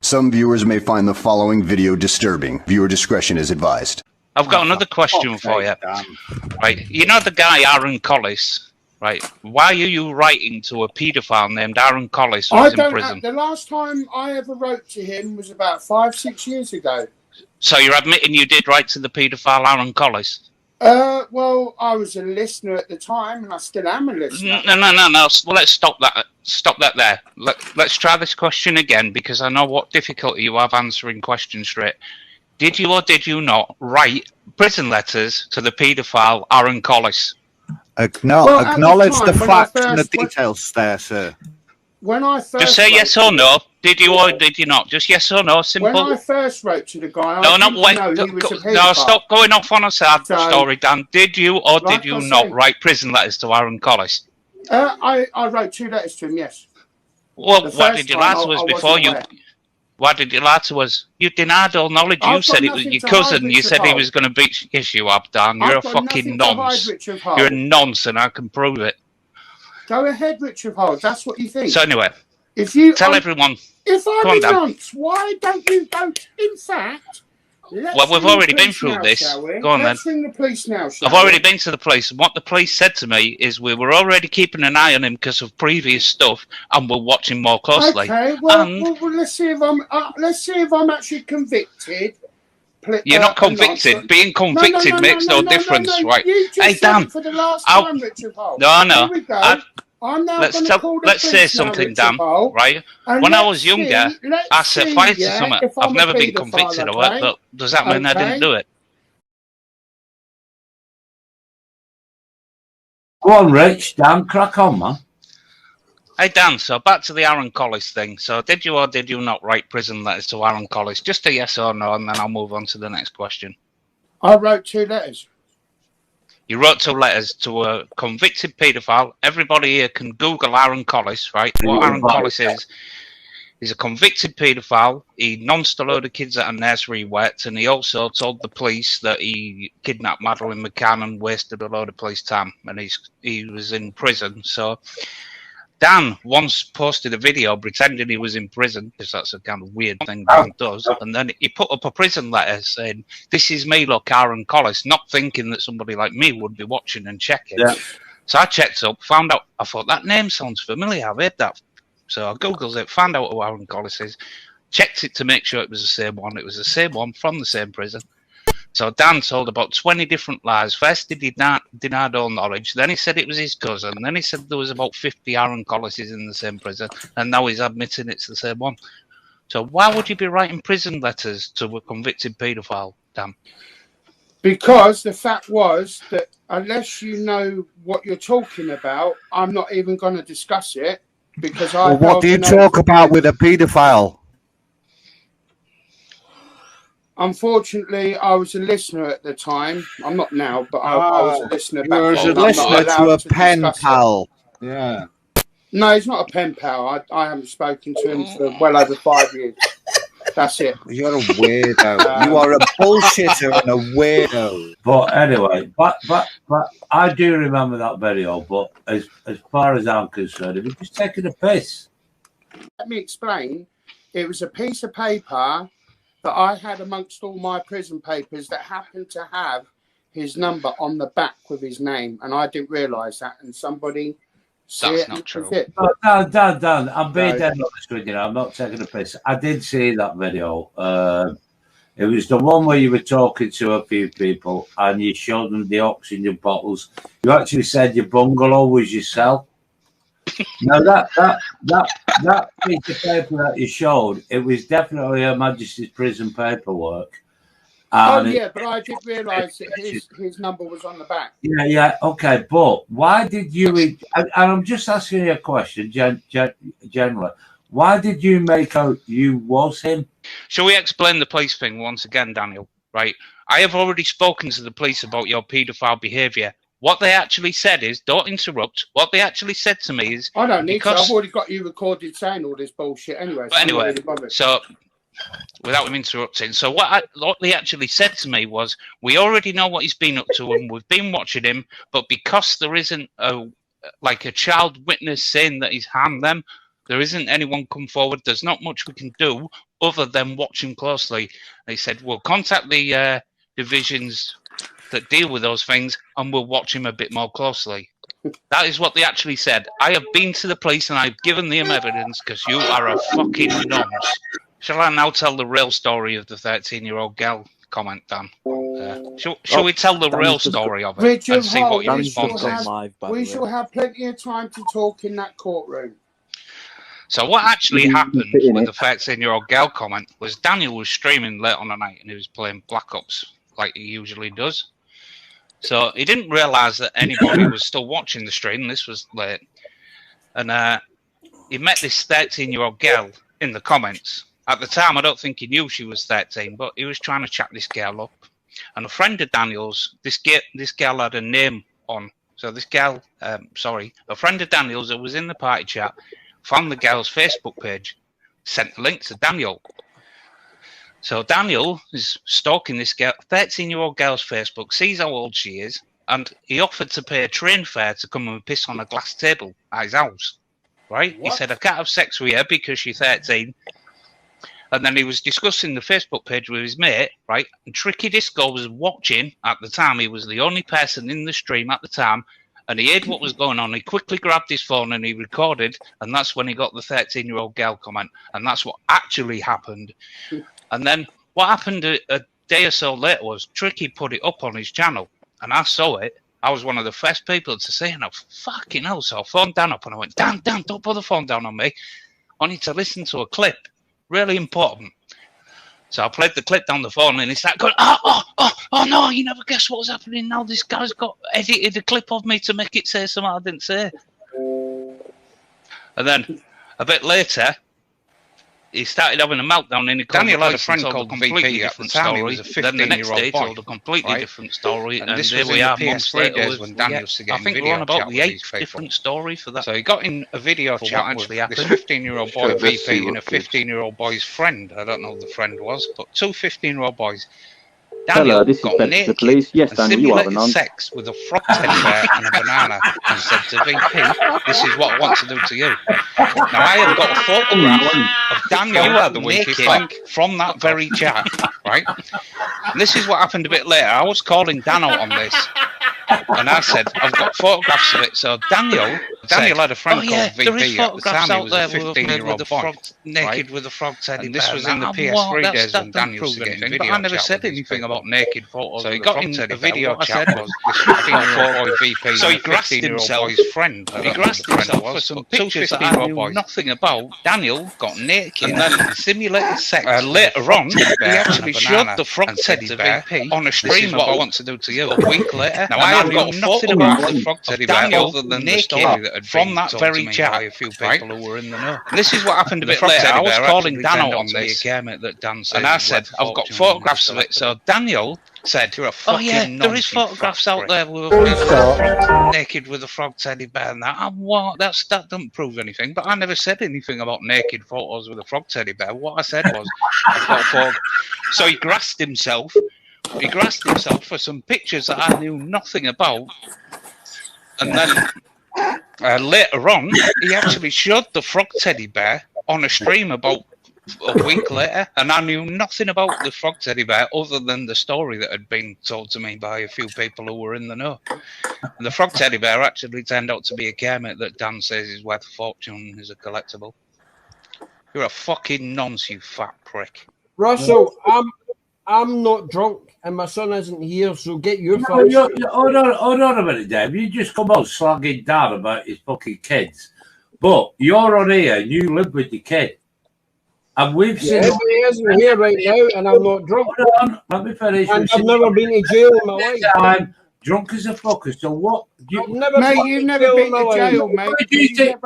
Some viewers may find the following video disturbing. Viewer discretion is advised. I've got another question for you. Right, you know the guy Aaron Collis, right? Why are you writing to a paedophile named Aaron Collis who's in prison? The last time I ever wrote to him was about 5-6 years ago. So you're admitting you did write to the paedophile Aaron Collis? Well, I was a listener at the time, and I still am a listener. No. Well, let's stop that. Stop that there. Let's try this question again, because I know what difficulty you have answering questions straight. Did you or did you not write prison letters to the paedophile Aaron Collis? Acknowledge the facts and the details there, sir. When I first just say yes or no. Did you or did you not? Just yes or no. Simple. When I first wrote to the guy, I didn't know he was a paedophile. No, stop going off on a sad story, Dan. Did you or did you not write prison letters to Aaron Collis? I wrote 2 letters to him. Yes. Well, why did you lie to us before you? Why did you lie to us? You denied all knowledge. You said it was your cousin. You said he was going to beat. Yes, you have, Dan. You're a fucking nonce. You're a nonce, and I can prove it. Go ahead, Richard Hall. That's what you think. So anyway, if you tell everyone. If I'm a nonce, why don't you go? In fact, well, we've already been through this. Go on, then. Let's ring the police now. I've already been to the police, and what the police said to me is we were already keeping an eye on him because of previous stuff, and we're watching more closely. Okay. Well, let's see if I'm actually convicted. You're not convicted. Being convicted makes no difference, right? Hey, Dan. For the last time, Richard Hall. No. Here we go. Let's say something, Dan. Right? When I was younger, I set fire to something. I've never been convicted of it, but does that mean I didn't do it? Go on, Rich. Dan, crack on, man. Hey, Dan, so back to the Aaron Collis thing. So did you or did you not write prison letters to Aaron Collis? Just a yes or no, and then I'll move on to the next question. I wrote 2 letters. You wrote 2 letters to a convicted paedophile. Everybody here can Google Aaron Collis, right? What Aaron Collis is, he's a convicted paedophile. He nonced a load of kids at a nursery wet, and he also told the police that he kidnapped Madeleine McCann and wasted a load of police time, and he was in prison. So Dan once posted a video pretending he was in prison, because that's a kind of weird thing Dan does, and then he put up a prison letter saying, "This is me, look, Aaron Collis," not thinking that somebody like me would be watching and checking. Yeah. So I checked up, found out, I thought, that name sounds familiar, I've heard that. So I Googled it, found out who Aaron Collis is, checked it to make sure it was the same one. It was the same one from the same prison. So Dan told about 20 different lies. First he denied all knowledge, then he said it was his cousin, then he said there was about 50 Aaron Collises in the same prison, and now he's admitting it's the same one. So why would you be writing prison letters to a convicted paedophile, Dan? Because the fact was that unless you know what you're talking about, I'm not even going to discuss it, because what do you talk about with a paedophile? Unfortunately, I was a listener at the time. I'm not now, but I was a listener back then. You were a listener to a pen pal. Yeah. No, he's not a pen pal. I haven't spoken to him for well over 5 years. That's it. You're a weirdo. You are a bullshitter and a weirdo. But anyway, but I do remember that video. But as far as I'm concerned, it was just taking a piss. Let me explain. It was a piece of paper that I had amongst all my prison papers that happened to have his number on the back with his name, and I didn't realise that. And somebody That's not true. Dan, I'm being dead honest with you. I'm not taking a piss. I did see that video. It was the one where you were talking to a few people and you showed them the oxygen bottles. You actually said your bungalow was your cell. Now that piece of paper that you showed, it was definitely Her Majesty's prison paperwork. Oh yeah, but I did realise that his number was on the back. Yeah, okay, but why did you? And I'm just asking you a question, generally. Why did you make out you was him? Shall we explain the police thing once again, Daniel? Right, I have already spoken to the police about your paedophile behaviour. What they actually said is, don't interrupt. What they actually said to me is, I don't need to. I've already got you recorded saying all this bullshit anyway. But anyway, so without him interrupting, so what they actually said to me was, we already know what he's been up to and we've been watching him, but because there isn't a child witness saying that he's harmed them, There isn't anyone come forward. There's not much we can do other than watch him closely. They said, we'll contact the divisions that deal with those things and we'll watch him a bit more closely. That is what they actually said. I have been to the police and I've given them evidence because you are a fucking nonce. Shall I now tell the real story of the 13-year-old girl comment, Dan? Shall we tell the real story of it Richard and see what your Holt, response is? we shall have plenty of time to talk in that courtroom. So what actually happened with the 13-year-old girl comment was Daniel was streaming late on the night and he was playing Black Ops like he usually does. So he didn't realise that anybody was still watching the stream. This was late. And he met this 13-year-old girl in the comments. At the time, I don't think he knew she was 13, but he was trying to chat this girl up. And a friend of Daniel's, this girl had a name on. So this girl, a friend of Daniel's that was in the party chat, found the girl's Facebook page, sent the link to Daniel. So Daniel is stalking this girl, 13-year-old girl's Facebook, sees how old she is, and he offered to pay a train fare to come and piss on a glass table at his house. Right? What? He said, I can't have sex with her because she's 13. And then he was discussing the Facebook page with his mate, right? And Tricky Disco was watching at the time. He was the only person in the stream at the time. And he heard what was going on. He quickly grabbed his phone and he recorded. And that's when he got the 13-year-old girl comment. And that's what actually happened. And then what happened a day or so later was Tricky put it up on his channel. And I saw it. I was one of the first people to say, and I fucking hell. So I phoned Dan up and I went, Dan, don't put the phone down on me. I need to listen to a clip. Really important. So I played the clip down the phone and he started going, oh no, you never guess what was happening now. This guy's got edited a clip of me to make it say something I didn't say. And then a bit later, he started having a meltdown and he Daniel had a friend called VP at the time. He was a 15-year-old boy. Told a completely different story. And this was in the PS3 days when Daniel used to get in video chat. I think we're on about the 8th different story for that. So he got in a video chat with this 15-year-old boy VP and a 15-year-old boy's friend. I don't know who the friend was, but two 15-year-old boys. Daniel got naked and simulated sex with a frog teddy bear and a banana and said to VP, this is what I want to do to you. Now I have got a photograph of Daniel naked from that very chat, right? And this is what happened a bit later. I was calling Dan out on this. And I said, I've got photographs of it. So Daniel had a friend called VP at the time. He was a 15-year-old boy, naked with a frog teddy bear. And this was in the PS3 days when Daniel used to get in video chat. But I never said anything about naked photos. So he got in a video chat was this 15-year-old boy VP. So he grassed himself, his friend. He grassed himself for some pictures that I knew nothing about. Daniel got naked and then simulated sex. Later on, he actually showed the frog teddy bear on a stream what I want to do to you. A week later, now I have got nothing about the frog teddy bear other than the story that had from that very chat by a few people who were in the know. This is what happened a bit later. I was calling Dan out on this, and I said, I've got photographs of it. So Daniel said, you're a fucking there is photographs out there with a frog naked with a frog teddy bear and that. That doesn't prove anything, but I never said anything about naked photos with a frog teddy bear. What I said was, I've got a photo. So he grassed himself. He grassed himself for some pictures that I knew nothing about. And then later on, he actually showed the frog teddy bear on a stream about a week later. And I knew nothing about the frog teddy bear other than the story that had been told to me by a few people who were in the know. And the frog teddy bear actually turned out to be a kermit that Dan says is worth a fortune as a collectible. You're a fucking nonce, you fat prick. Russell, I'm not drunk and my son isn't here, so get your phone. Hold on a minute, Dave. You just come out slagging down about his fucking kids. But you're on here and you live with your kid. And we've seen... Yeah, he isn't here right now and I'm not drunk. Hold on, let me finish. And I've never been to jail in my life. I'm drunk as a fucker, so what... Mate, you've never been to jail, mate. Where do you think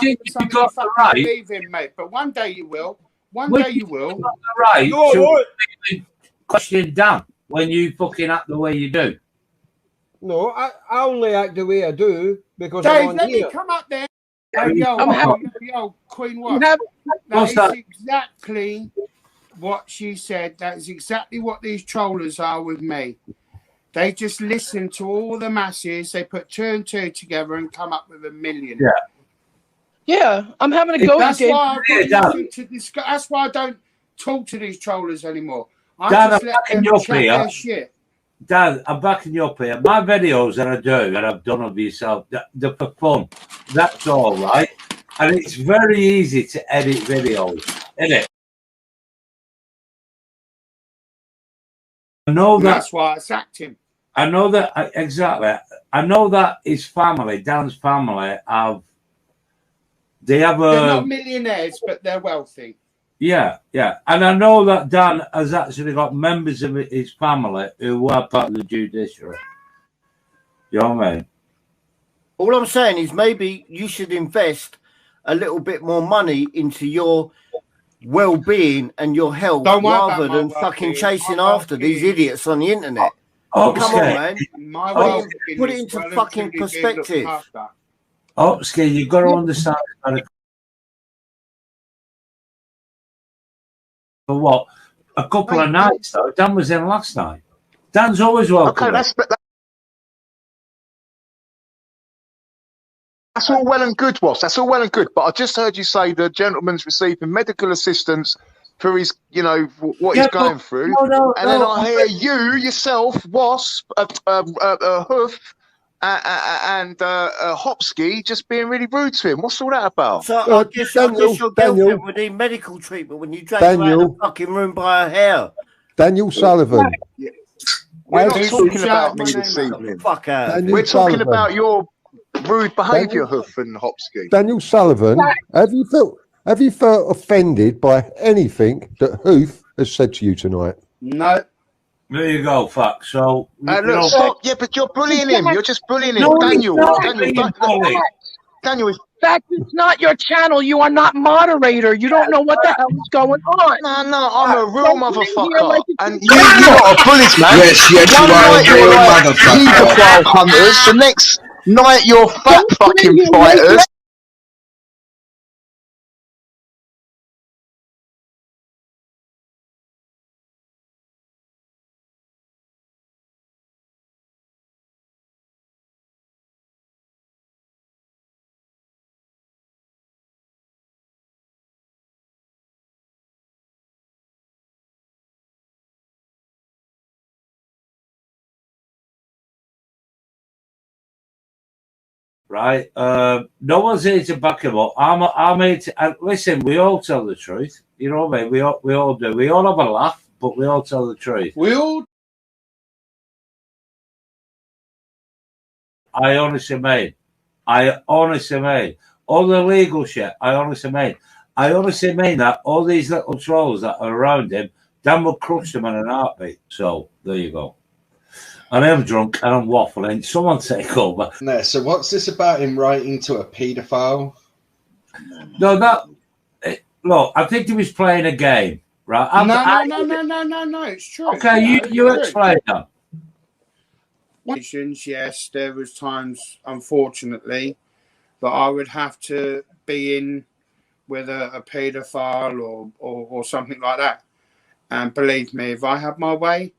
you got the right? Mate, but one day you will. One day you will. The right to question Dan when you fucking act the way you do. No, I only act the way I do because Dave, I'm on let here. me come up there. Yo, Queen, what? That is exactly what she said. That is exactly what these trollers are with me. They just listen to all the masses. They put two and two together and come up with 1 million. Yeah, I'm having a go. That's why I've got nothing to discuss. That's why I don't talk to these trollers anymore. I just let them chat their shit. Dad, I'm backing you up here. My videos that I do, that I've done of yourself, they're for fun. That's all right. And it's very easy to edit videos, isn't it? I know that. That's why I sacked him. I know that, exactly. I know that his family, Dan's family, they're not millionaires, but they're wealthy. Yeah, yeah. And I know that Dan has actually got members of his family who are part of the judiciary. You know what I mean? All I'm saying is maybe you should invest a little bit more money into your well-being and your health rather than fucking chasing after these idiots on the internet. Oh, come on, man. Put it into fucking perspective. Oh, Ski, you've got to understand. For what? A couple of nights, though. Dan was in last night. Dan's always welcome. Okay, that's all well and good, Ross. That's all well and good. But I just heard you say the gentleman's receiving medical assistance for his, you know, what he's going through. And then I hear you yourself, Wasp, Hoof, and Hopsky just being really rude to him. What's all that about? So I guess your girlfriend would need medical treatment when you drag her out of the fucking room by her hair. Daniel Sullivan. We're not talking about me this evening. Fuck out. We're talking about your rude behaviour, Hoof and Hopsky. Daniel Sullivan, have you felt offended by anything that Hoof has said to you tonight? No. There you go, fuck. So look, stop. Yeah, but you're bullying him. You're just bullying him, Daniel. Daniel, fact, it's not your channel. You are not moderator. You don't know what the hell is going on. No, I'm a real motherfucker. Like and you're not a bully, man. Yes, you are a real motherfucker. Paedophile hunters. The next night, you're fat fucking fighters. Right? No one's here to back him up. I'm here to listen. We all tell the truth. You know what I mean? We all do. We all have a laugh, but we all tell the truth. We all. I honestly mean. All the legal shit. I honestly mean that all these little trolls that are around him, Dan will crush them in an heartbeat. So there you go. And I'm drunk and I'm waffling. Someone take over. No, so what's this about him writing to a paedophile? No, look, I think he was playing a game, right? No, it's true. Okay, you explain that. Yes, there was times, unfortunately, that I would have to be in with a paedophile or something like that. And believe me, if I have my way,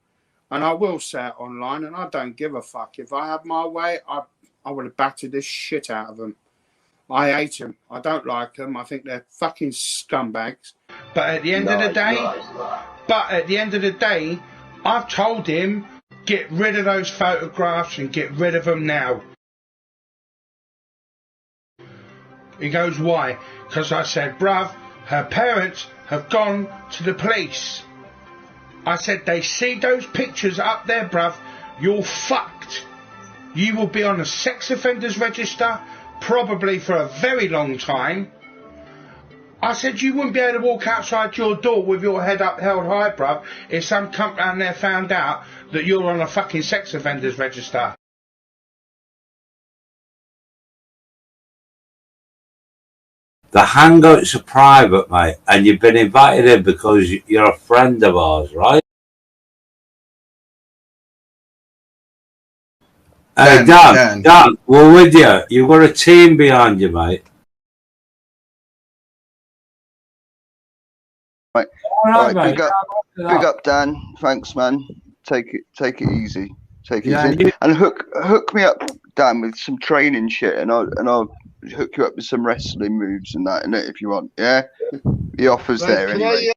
and I will say it online, and I don't give a fuck. If I had my way, I would have battered this shit out of them. I hate them. I don't like them. I think they're fucking scumbags. But at the end of the day, I've told him, get rid of those photographs and get rid of them now. He goes, why? Because I said, bruv, her parents have gone to the police. I said, they see those pictures up there, bruv, you're fucked. You will be on a sex offenders register, probably for a very long time. I said, you wouldn't be able to walk outside your door with your head up held high, bruv, if some cunt round there found out that you're on a fucking sex offenders register. The hangouts are private, mate, and you've been invited in because you're a friend of ours, right? Dan, we're with you. You've got a team behind you, mate. Right. All right, big up, Dan. Thanks, man. Take it easy. Take it easy. And hook me up, Dan, with some training shit, and I'll hook you up with some wrestling moves and that, innit, if you want. Yeah, the offer's Right, there can anyway.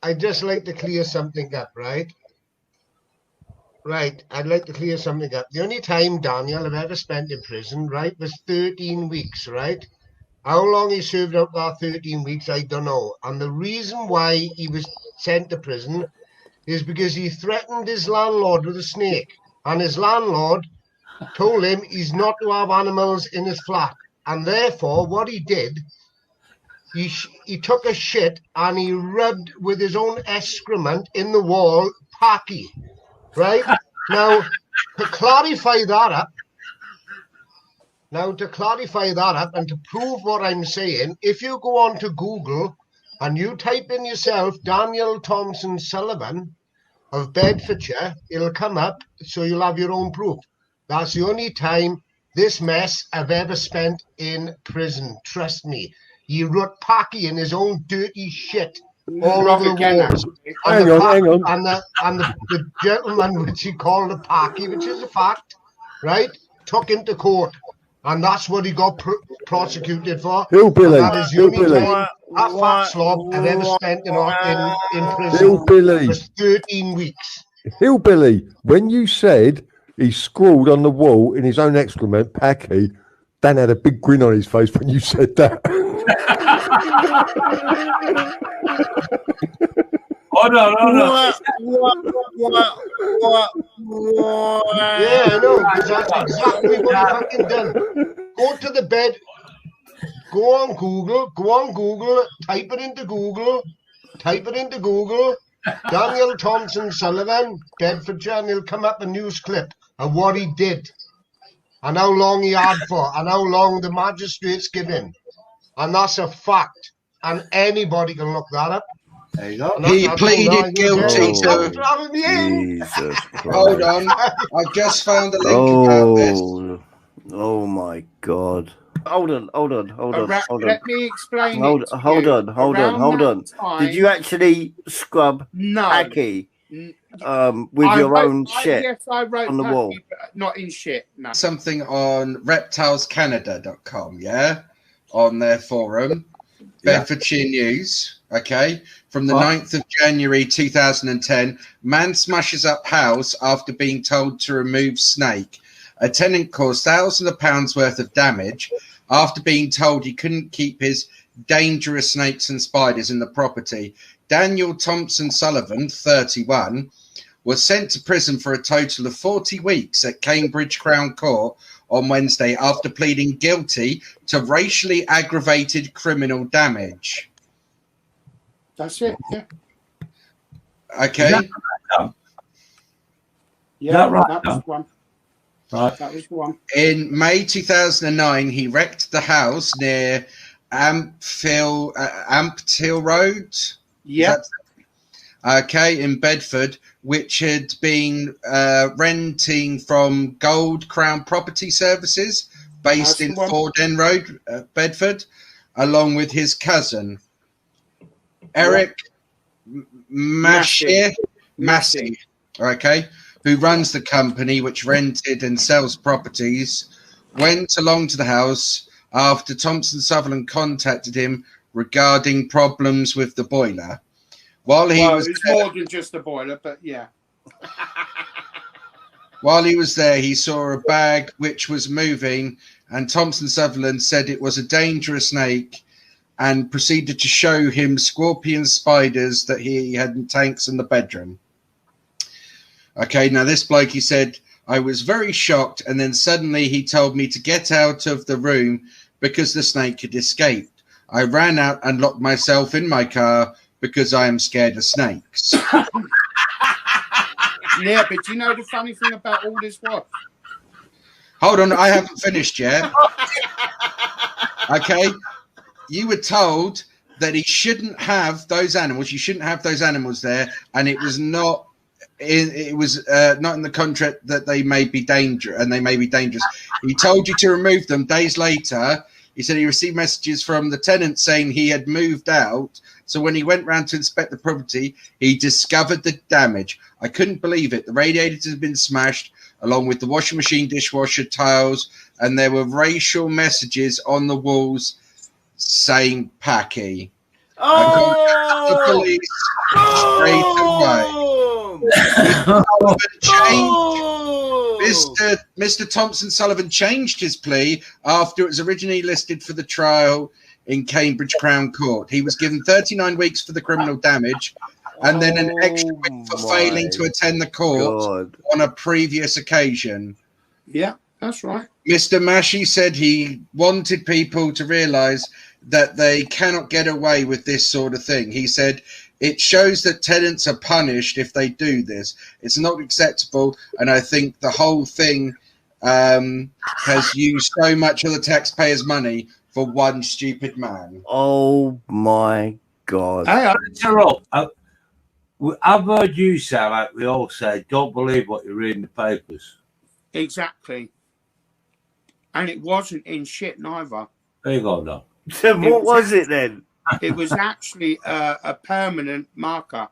I just like to clear something up, right? Right, I'd like to clear something up. The only time, Daniel, I've ever spent in prison, right, was 13 weeks, right? How long he served out that 13 weeks, I don't know. And the reason why he was sent to prison is because he threatened his landlord with a snake. And his landlord told him he's not to have animals in his flat. And therefore, what he did, he took a shit and he rubbed with his own excrement in the wall, Paki. Right? Now, to clarify that up, and to prove what I'm saying, if you go on to Google and you type in yourself Daniel Thompson Sullivan of Bedfordshire, it'll come up, so you'll have your own proof. That's the only time this mess I've ever spent in prison. Trust me. He wrote Paki in his own dirty shit all over the walls. Hang on. And the gentleman which he called a Paki, which is a fact, right, took him to court. And that's what he got prosecuted for. Hillbilly. That is the only time that fat slob I've ever spent in prison. Hillbilly. Was 13 weeks. Hillbilly, when you said he scrawled on the wall in his own excrement, Packy, Dan had a big grin on his face when you said that. Hold on. Yeah, I know, because that's exactly what he fucking done. Go to the bed, go on Google, type it into Google, Daniel Thompson Sullivan, Bedfordshire, and he'll come up a news clip of what he did, and how long he had for, and how long the magistrates give him. And that's a fact, and anybody can look that up. There you go. He pleaded guilty to. Jesus Christ. Hold on, I've just found a link about this. Oh my God. Hold on. Let me explain. Hold on. Did you actually scrub Packy with your own shit yes, I wrote on the wall? But not in shit, no. Something on reptilescanada.com, yeah? On their forum. Bedfordshire News, okay? From the 9th of January 2010, man smashes up house after being told to remove snake. A tenant caused thousands of pounds worth of damage after being told he couldn't keep his dangerous snakes and spiders in the property. Daniel Thompson Sullivan, 31, was sent to prison for a total of 40 weeks at Cambridge Crown Court on Wednesday after pleading guilty to racially aggravated criminal damage. That's it, yeah. Okay. Yeah, right, that was one. Right. That was one. In May 2009, he wrecked the house near Ampthill Road. Yeah. Okay, in Bedford, which had been renting from Gold Crown Property Services, based in Forden Road, Bedford, along with his cousin, Eric Massey, okay, who runs the company which rented and sells properties, went along to the house after Thompson Sutherland contacted him regarding problems with the boiler. While he was it's more than just a boiler, but yeah. While he was there, he saw a bag which was moving, and Thompson Sutherland said it was a dangerous snake and proceeded to show him scorpion spiders that he had in tanks in the bedroom. Okay, now this bloke, he said, I was very shocked, and then suddenly he told me to get out of the room because the snake had escaped. I ran out and locked myself in my car because I am scared of snakes. Yeah, but you know the funny thing about all this was? Hold on, I haven't finished yet. Okay, you were told that he shouldn't have those animals. You shouldn't have those animals there, and it was not. It was not in the contract that they may be dangerous, and they may be dangerous. He told you to remove them. Days later, He said he received messages from the tenant saying he had moved out. So when he went round to inspect the property, he discovered the damage. I couldn't believe it. The radiators had been smashed, along with the washing machine, dishwasher, tiles, and there were racial messages on the walls saying Packy. The police straight away. Mr. Thompson Sullivan changed his plea after it was originally listed for the trial in Cambridge Crown Court. He was given 39 weeks for the criminal damage and then an extra week for failing to attend the court on a previous occasion. Yeah, that's right. Mr. Massey said he wanted people to realise that they cannot get away with this sort of thing. He said, it shows that tenants are punished if they do this. It's not acceptable, and I think the whole thing has used so much of the taxpayers' money for one stupid man. Oh, my God. Hey, I've heard you say, like we all say, don't believe what you read in the papers. Exactly. And it wasn't in shit neither. There you go, now. So what was it then? It was actually a permanent marker.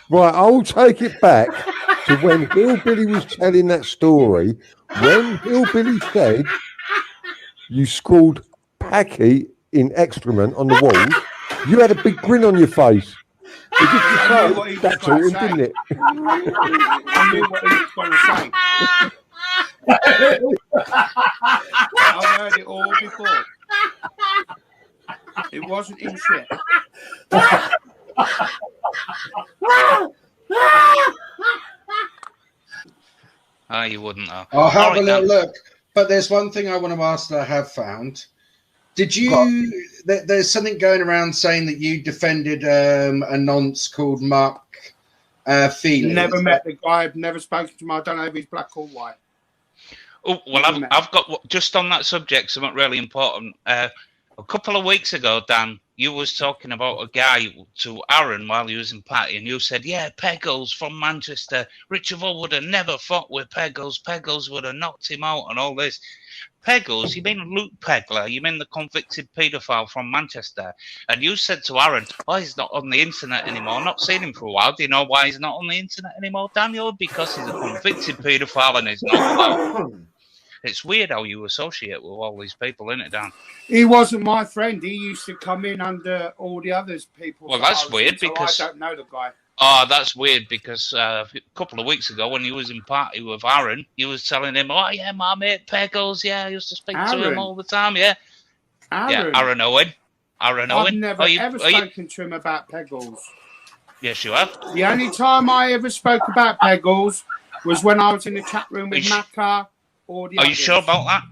Right, I'll take it back to when Hillbilly was telling that story. When Hillbilly said you scrawled Packy in excrement on the walls, you had a big grin on your face. That's all, didn't it? I knew what he was going to say. I've heard it all before. It wasn't in shit. Oh, you wouldn't know. I'll have a little look. But there's one thing I want to ask that I have found. Did you? There's something going around saying that you defended a nonce called Mark Feely. Never met the guy. I've never spoken to him. I don't know if he's black or white. Oh well, I've got just on that subject something really important. A couple of weeks ago, Dan, you was talking about a guy to Aaron while he was in party, and you said, "Yeah, Peggles from Manchester. Richard would have never fought with Peggles. Peggles would have knocked him out, and all this." Peggles, you mean Luke Pegler? You mean the convicted paedophile from Manchester? And you said to Aaron, "Oh, he's not on the internet anymore. Not seen him for a while. Do you know why he's not on the internet anymore, Daniel? Because he's a convicted paedophile and he's not allowed." It's weird how you associate with all these people, isn't it, Dan? He wasn't my friend. He used to come in under all the others people. Well, that's weird because I don't know the guy. Oh, that's weird because a couple of weeks ago when he was in party with Aaron, he was telling him, "Oh yeah, my mate Peggles, yeah, I used to speak to him all the time, yeah." Aaron. Yeah, Aaron Owen. Aaron Owen. I've never ever spoken to him about Peggles. Yes, you have. The only time I ever spoke about Peggles was when I was in the chat room with Macca. Or the Are you sure about that?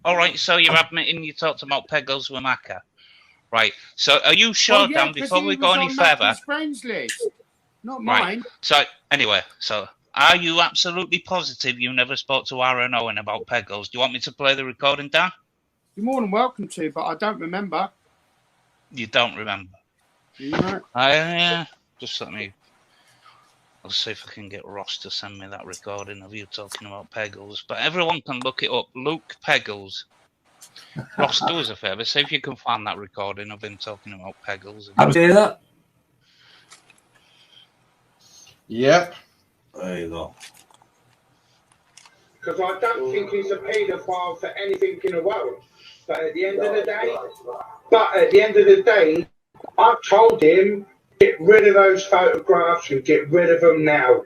All right, so you're admitting you talked about Peggles with Macca. Right, so are you sure, Dan, before we go any further? Friends list. Not mine. Right. So anyway, so are you absolutely positive you never spoke to Aaron Owen about Peggles? Do you want me to play the recording, Dan? You're more than welcome to, but I don't remember. You don't remember? No. Just let me. I'll see if I can get Ross to send me that recording of you talking about Peggles. But everyone can look it up. Luke Peggles. Ross, do us a favour. See if you can find that recording of him talking about Peggles. I'll do that. Yep. There you go. Because I don't think he's a paedophile for anything in the world. But at the end of the day, I told him, get rid of those photographs and get rid of them now.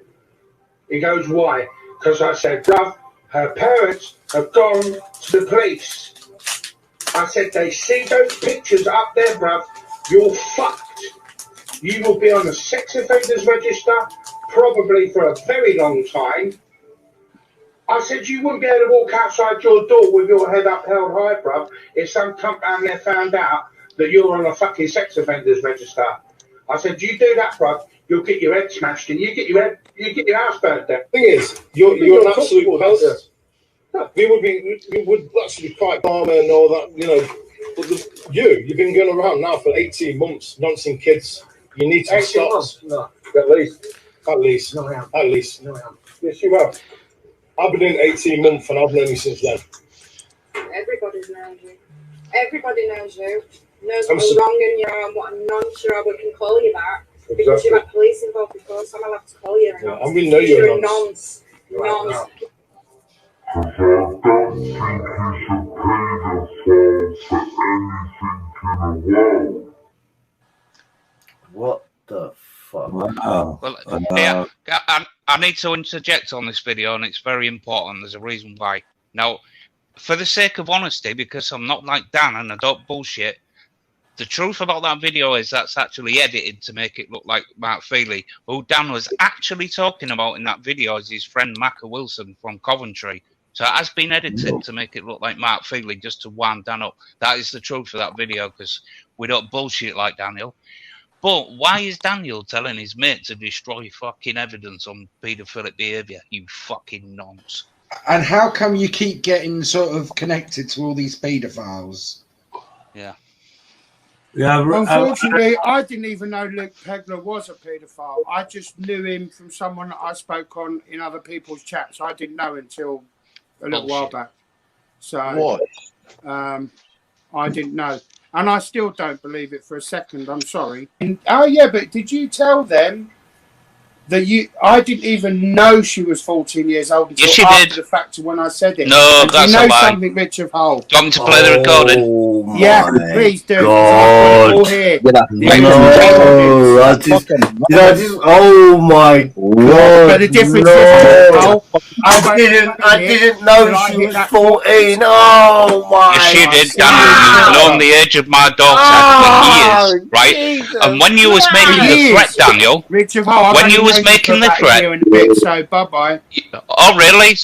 He goes, why? Because I said, bruv, her parents have gone to the police. I said, they see those pictures up there, bruv, you're fucked. You will be on the sex offenders register probably for a very long time. I said, you wouldn't be able to walk outside your door with your head up held high, bruv, if some cunt down there found out that you're on a fucking sex offenders register. I said, you do that, bruv, you'll get your head smashed and you get your house burnt down. Thing is, you're an absolute pelter. We would actually be quite calm and all that, you know. But You've been going around now for 18 months, noncing kids. You need to stop. No. At least. No, I am. At least. No, I am. Yes, you have. I've been in 18 months and I've known you since then. Everybody knows you. Everybody knows you. Knows what wrong in you are and what a nonce you are. We can call you that. Because you've had police involved before, so I'm allowed to call you a nonce. And we know you're a nonce. Nonce. What the fuck? Wow. Well, yeah, I need to interject on this video, and it's very important. There's a reason why. Now, for the sake of honesty, because I'm not like Dan and I don't bullshit, the truth about that video is that's actually edited to make it look like Mark Feely. Who Dan was actually talking about in that video is his friend Macca Wilson from Coventry. So it has been edited to make it look like Mark Feely, just to wind Dan up. That is the truth of that video, because we don't bullshit like Daniel. But why is Daniel telling his mate to destroy fucking evidence on paedophilic behaviour, you fucking nonce? And how come you keep getting sort of connected to all these paedophiles? Yeah. Yeah. Unfortunately, I didn't even know Luke Pegler was a paedophile. I just knew him from someone that I spoke on in other people's chats. I didn't know until a little while back. So, I didn't know. And I still don't believe it for a second. I'm sorry. Oh, yeah, but did you tell them that I didn't even know she was 14 years old until after the fact of when I said it? No, that's you know a lie. something, Richard Hull? Do you want me to play the recording? Yeah, please do. God. Here. No, oh my God. But the difference is, I didn't know she was 14. Oh my. Yes, you did, Daniel. You've known the age of my daughter for years, right? Jesus. And when you was making the threat, Daniel, when you was making the threat, so bye-bye. Oh, really?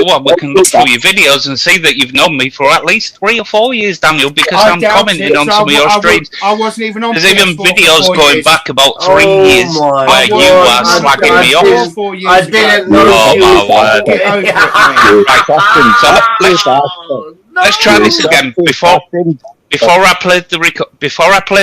Well, we can look through your videos and see that you've known me for at least 3 or 4 years, Daniel, because I'm commenting on some of your streams. I wasn't even on. There's even videos going back about 3 years where you are slagging me off. I didn't know. Oh my word! Right, so let's try this again before I play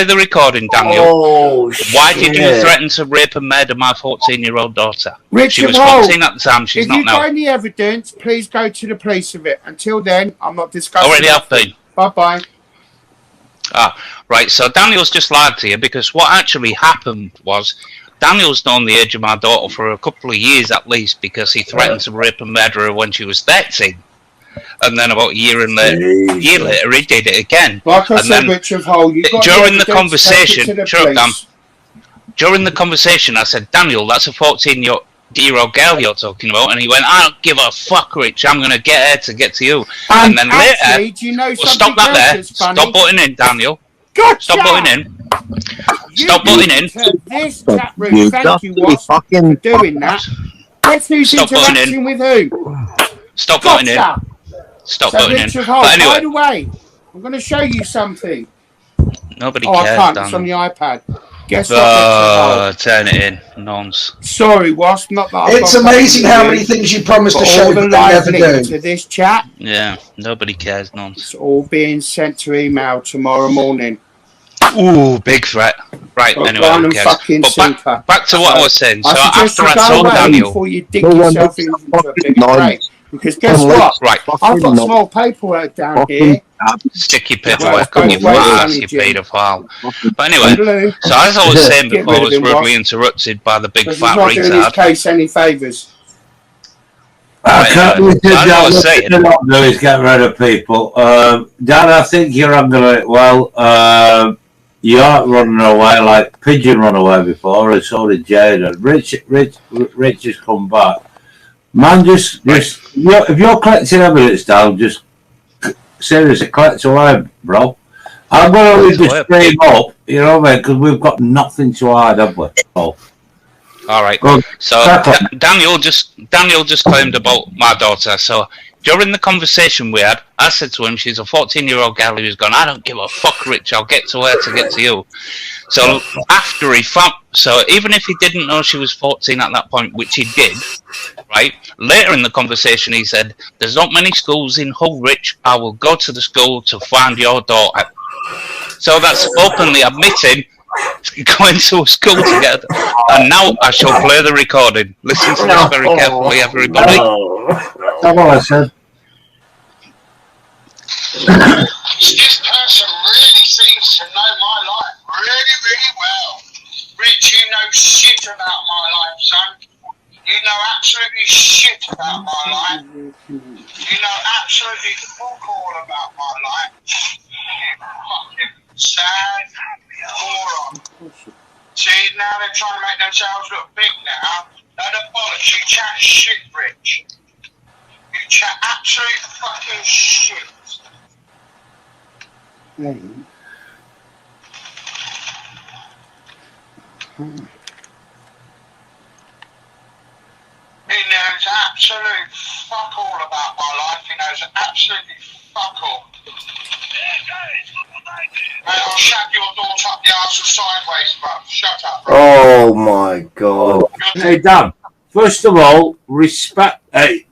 the recording, Daniel. Why did you threaten to rape and murder my 14-year-old daughter? She was 14 at the time. She's not now. If you've got any evidence, please go to the police with it. Until then, I'm not discussing. Already have been. Bye-bye. Right, so Daniel's just lied to you, because what actually happened was Daniel's known the age of my daughter for a couple of years at least, because he threatened to rape and murder her when she was 13. And then about a year later, he did it again. Like I and said, then, Richard Hull, during the conversation, I said, Daniel, that's a 14-year-old girl you're talking about. And he went, I don't give a fuck, Rich. I'm going to get her to get to you. And then actually, later, do you know stop that there. Stop butting in, Daniel. Gotcha! Stop butting in. Stop butting in. This chat room, thank you, Wasp, for doing that. Guess who's interacting with who? Stop butting in. Stop butting in. But anyway, by the way, I'm going to show you something. Nobody cares, I can't. Dan. It's on the iPad. Guess what? Turn it in. Nonce. Sorry, Wasp. Not that. It's amazing how many things you promised to show, but they never do. To this chat. Yeah, nobody cares. Nonce. It's all being sent to email tomorrow morning. Ooh, big threat. Right, anyway, who cares? But back to what I was saying. So after I told Daniel, before you dig yourself into a big grave. Because guess what? Right. I've got small paperwork down here. Stick your paperwork on your ass, you paedophile. But anyway, so as I was saying before, I was rudely interrupted by the big fat retard. He's not doing his case any favours. I was saying, not do is get rid of people. Dan, I think you're handling it well. You aren't running away like Pigeon run away before, and so did Jaden. Rich has come back. Man, just if you're collecting evidence down, just seriously collect away, bro. I'm going to just stream up, you know what I mean? Because we've got nothing to hide, have we? Oh. All right. So Daniel just claimed about my daughter. So during the conversation we had, I said to him, she's a 14-year-old girl who's gone, I don't give a fuck, Rich. I'll get to her to get to you. So after he found, so even if he didn't know she was 14 at that point, which he did, right? Later in the conversation, he said, "There's not many schools in Hull, Rich. I will go to the school to find your daughter." So that's openly admitting going to a school together. And now I shall play the recording. Listen to this very carefully, everybody. Come on, I said. This person really seems to know my life really, really well. Rich, you know shit about my life, son. You know absolutely shit about my life. You know absolutely fuck all about my life. You fucking sad moron. See, now they're trying to make themselves look big now. No, the bollocks. You chat shit, Rich. You chat absolute fucking shit. He knows absolute fuck all about my life. He knows absolutely fuck all. Mate, I'll shut your daughter up the arse sideways, bro. Shut up, bro. Oh my God. Hey, Dan, first of all, respect,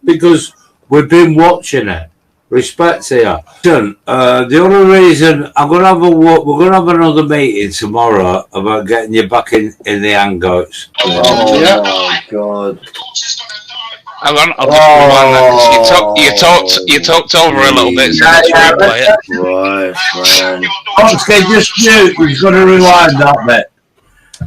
because we've been watching it. Respect here. The only reason I'm gonna have we're gonna have another meeting tomorrow about getting you back in the hangouts. Oh my God. Hang on, I'll just rewind that because you talked over a little bit. So Okay, just mute. He's got to rewind that bit.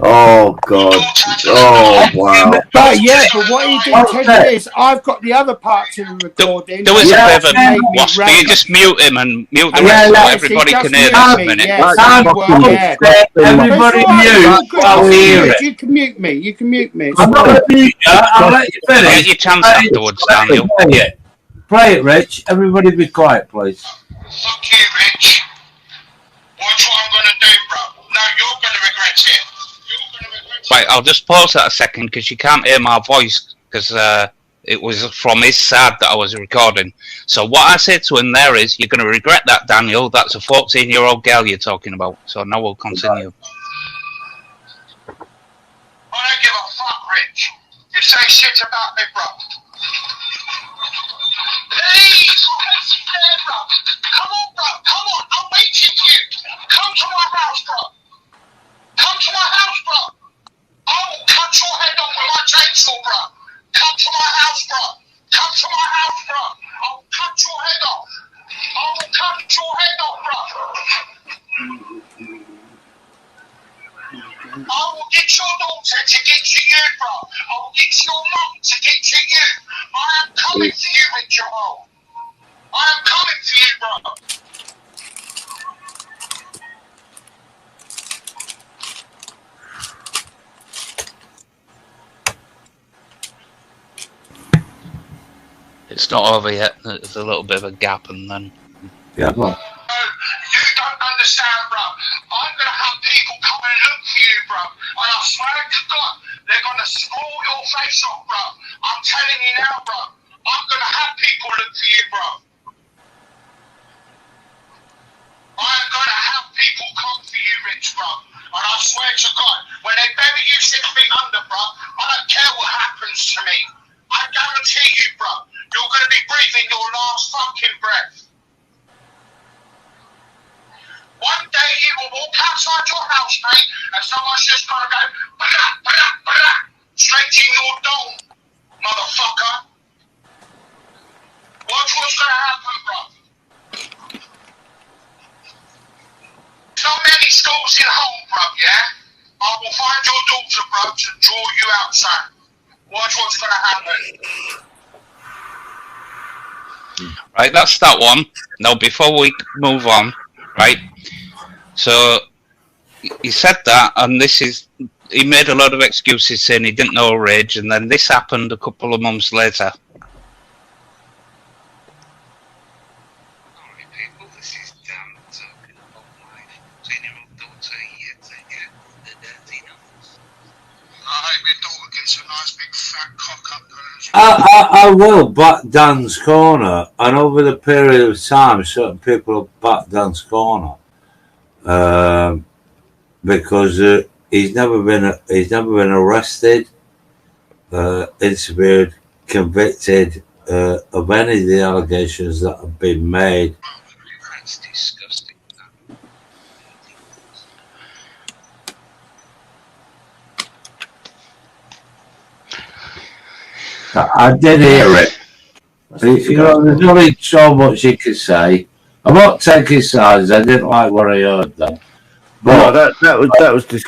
Oh God! Oh wow! But yeah, but what you do, Teddy, is I've got the other parts of the recording. Do us a favour, Wasp. You just mute him and mute the rest so everybody can hear this a minute. Everybody mute while we hear it. You can mute me. You can mute me. I'm not going to mute you. I'll let you finish. Get your chance afterwards, Daniel. Play it, Rich. Everybody be quiet, please. Fuck you, Rich. Watch what I'm going to do, bro. No, you're going to regret it. Right, I'll just pause that a second because you can't hear my voice because it was from his side that I was recording. So what I said to him there is, you're going to regret that, Daniel. That's a 14-year-old girl you're talking about. So now we'll continue. I don't give a fuck, Rich. You say shit about me, bro. Please, bro. Come on, bro. Come on. I'm waiting for you. Come to my house, bro. Come to my house, bro. I will cut your head off with my chainsaw, bro. Come to my house, bro. Come to my house, bro. I will cut your head off. I will cut your head off, bro. I will get your daughter to get to you, bro. I will get your mum to get to you. I am coming for you, Richard Hall. I am coming for you, bro. It's not over yet. There's a little bit of a gap and then... Yeah. You don't understand, bro. I'm going to have people come and look for you, bro. And I swear to God, they're going to scroll your face off, bro. I'm telling you now, bro. I'm going to have people look for you, bro. I'm going to have people come for you, Rich, bro. And I swear to God, when they bury you 6 feet under, bro, I don't care what happens to me. I guarantee you, bro, you're going to be breathing your last fucking breath. One day you will walk outside your house, mate, and someone's just going to go, blah, blah, blah, straight in your dome, motherfucker. Watch what's going to happen, bro. There's not many schools in home, bro, yeah? I will find your daughter, bro, to draw you out, son. Watch what's going to happen. Right, that's that one. Now, before we move on, right? So, he said that, and this is... He made a lot of excuses saying he didn't know her age, and then this happened a couple of months later. I will back Dan's corner, and over the period of time, certain people have backed Dan's corner because he's never been arrested, interviewed, convicted of any of the allegations that have been made. That's disgusting. I did hear it. You know, there's only so much you can say. I'm not taking sides. I didn't like what I heard then. But no, that was just.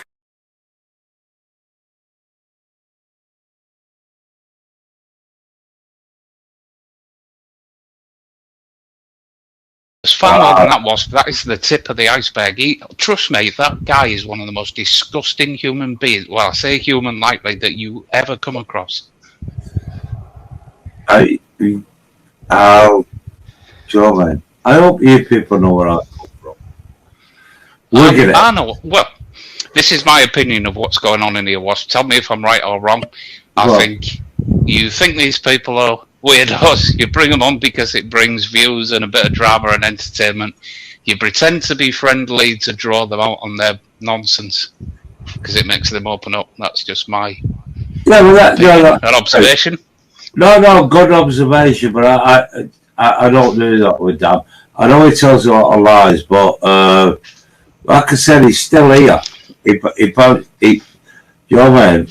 It's far more than that was. That is the tip of the iceberg. Trust me, that guy is one of the most disgusting human beings. Well, I say human likely that you ever come across. I hope you people know where I come from. Look at it. I know. Well, this is my opinion of what's going on in here. WASP. Tell me if I'm right or wrong. I think you think these people are weirdos. You bring them on because it brings views and a bit of drama and entertainment. You pretend to be friendly to draw them out on their nonsense because it makes them open up. That's just my an observation. No, good observation, but I don't do that with Dan. I know he tells a lot of lies, but like I said, he's still here. You know what I mean?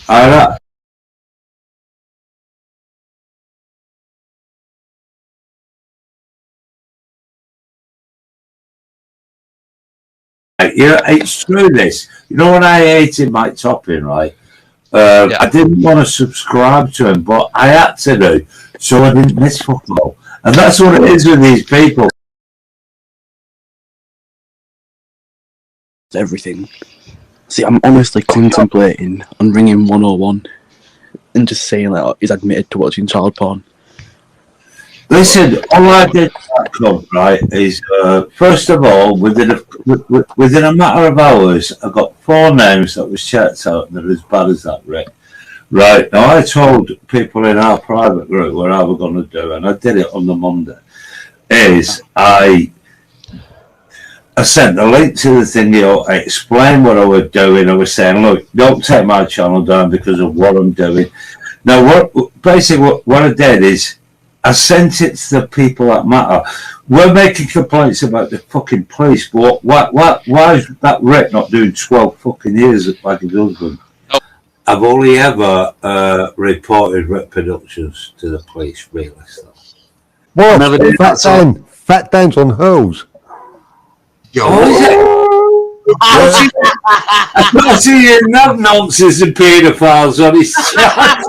Yeah, it's true. This, you know, when I hated Mike Topping, right? I didn't want to subscribe to him, but I had to do, so I didn't miss football. And that's what it is with these people. Everything. See, I'm honestly contemplating on ringing 101 and just saying that he's admitted to watching child porn. Listen, all I did at that club, right, is first of all, within a matter of hours, I got 4 names that was checked out and they're as bad as that, Rick. Right, now I told people in our private group what I was going to do, and I did it on the Monday, is I sent the link to the thing, I explained what I was doing. I was saying, look, don't take my channel down because of what I'm doing. Now, what I did is, I sent it to the people that matter. We're making complaints about the fucking police, but why is that Rick not doing 12 fucking years like his husband? I've only ever reported Rick Productions to the police, really. So. Well, Fat Dan's on hurls. I see you have nonsense and paedophiles on his chat.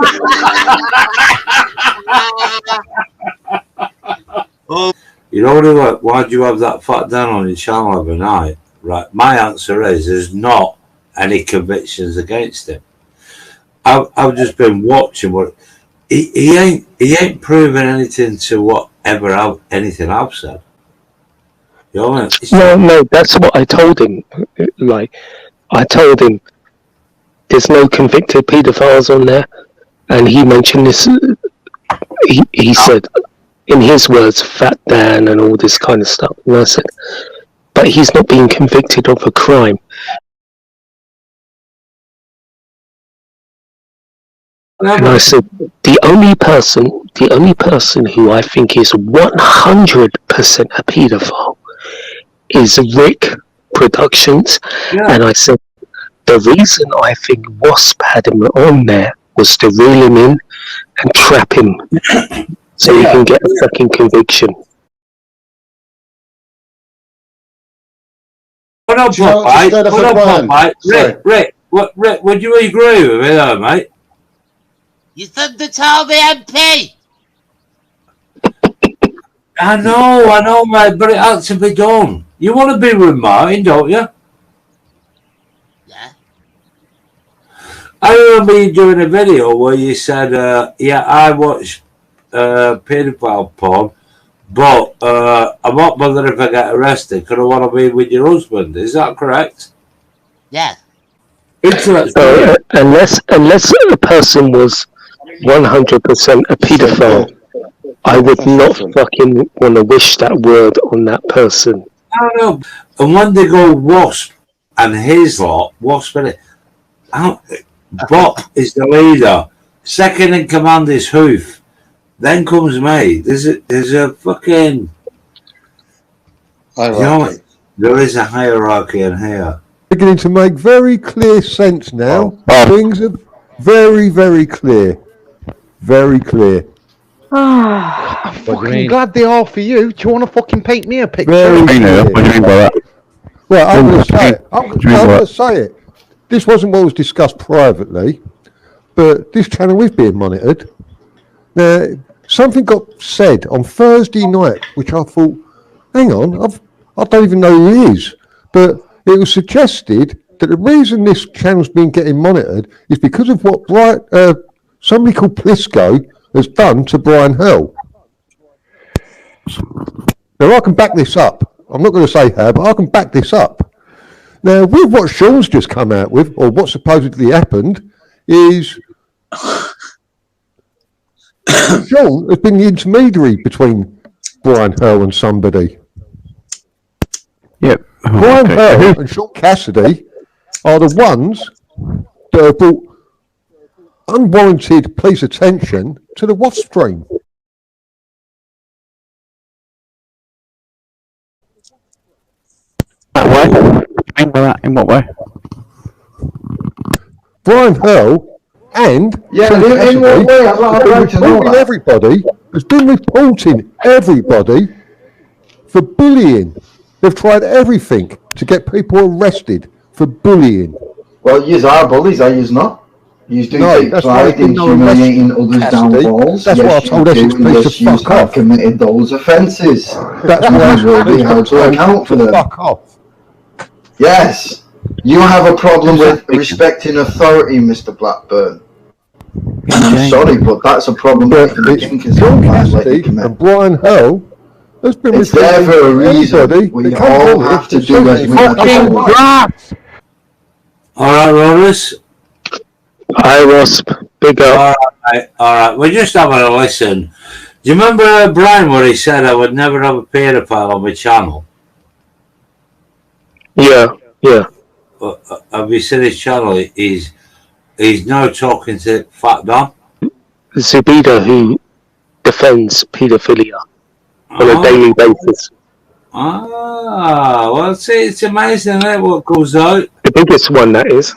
You know what? Why do you have that Fat Dan on your channel every night? Right. My answer is there's not any convictions against him. I've just been watching what he ain't proven anything to anything I've said. You know what I mean? No, that's what I told him. Like, I told him there's no convicted paedophiles on there, and he mentioned this. He said, in his words, Fat Dan and all this kind of stuff. And I said, but he's not being convicted of a crime. And I said, the only person who I think is 100% a paedophile is Rick Productions. Yeah. And I said, the reason I think WASP had him on there was to reel him in and trap him so he can get a fucking conviction. Rick, would you agree with me though, mate? You said to tell the MP. I know, mate, but it has to be done. You want to be reminded, don't you? Yeah. I remember you doing a video where you said, I watch paedophile porn, but I'm not bothered if I get arrested because I want to be with your husband. Is that correct? Yeah. Unless a person was 100% a paedophile, I would not fucking want to wish that word on that person. I don't know. And when they go WASP and his lot, WASP, Bob is the leader. Second in command is Hoof. Then comes me. There's a fucking hierarchy. There is a hierarchy in here. Beginning to make very clear sense now. Things are very, very clear. Very clear. I'm fucking glad they are for you. Do you want to fucking paint me a picture? Very clear. What do you mean by that? Well, I'm going to say it. I'm going to say it. This wasn't what was discussed privately, but this channel is being monitored. Now, something got said on Thursday night, which I thought, hang on, I don't even know who he is. But it was suggested that the reason this channel's been getting monitored is because of what somebody called Plisco has done to Brian Hurl. Now, I can back this up. I'm not going to say how, but I can back this up. Now, with what Sean's just come out with, or what supposedly happened, is Sean has been the intermediary between Brian Hurl and somebody. Yep. Oh, Brian Hurl and Sean Cassidy are the ones that have brought unwarranted police attention to the WASP stream. In what way? Brian Hurl and Sean in what way? I'd like to know that. Has been reporting everybody for bullying. They've tried everything to get people arrested for bullying. Well, yous are bullies, are yous not? Yous do take pride in humiliating others' downfalls. That's what I told Essex police to fuck off. Committed those offences. That's why you will be held to account for them. Fuck off. Yes, you have a problem with respecting authority, Mr. Blackburn. I'm sorry, but that's a problem that Sean Cassidy and Brian Hurl has been it's there for a reason. We all have to do as we have to. All right, Rollers. Hi, Wasp. Big up. All right. We're just having a listen. Do you remember Brian where he said I would never have a paedophile on my channel? Yeah. Have you seen his channel? He's now talking to Fat Don. Zubida, who defends paedophilia on a daily basis. Well, see, it's amazing, isn't it, what goes out? The biggest one, that is.